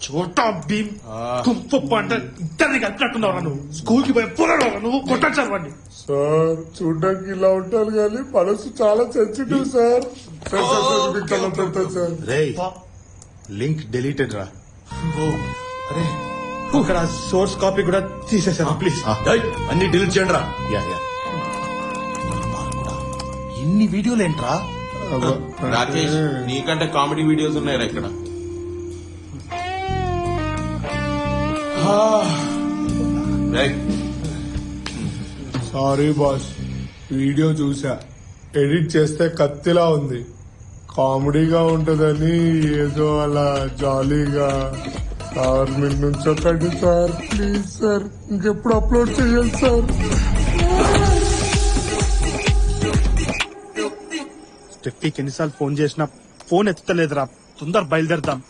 చోటా భీమ్ కుంప అంటే ఇద్దరిని కలిపినట్టున్నావు నువ్వు. స్కూల్ కి పోయి పోరాడు నువ్వు కొట్టాడు వాడిని. సార్ చూడడానికి ఇలా ఉంటారు కానీ మనసు చాలా సెన్సిటివ్ సార్. సార్ రేయ్ లింక్ డిలీటెడ్ రా. ఇక్కడ సోర్స్ కాపీ కూడా తీసేసాను ప్లీజ్. అన్ని డిలీట్ చేయండి రా. యా యా ఇన్ని వీడియోలు ఏంట్రా? రాకేష్ నీకంటే కామెడీ వీడియోస్ ఉన్నాయా ఇక్కడ? సారీ బాస్, వీడియో చూసా, ఎడిట్ చేస్తే కత్తిలా ఉంది. కామెడీగా ఉంటదని ఏదో అలా జాలీగా. సార్ మీరు నుంచొకండి సార్, ప్లీజ్ సార్. ఇంకెప్పుడు అప్లోడ్ చేయాలి సార్. స్టెఫీకి ఎన్నిసార్లు ఫోన్ చేసినా ఫోన్ ఎత్తలేదురా. తొందర బయలుదేరదాం.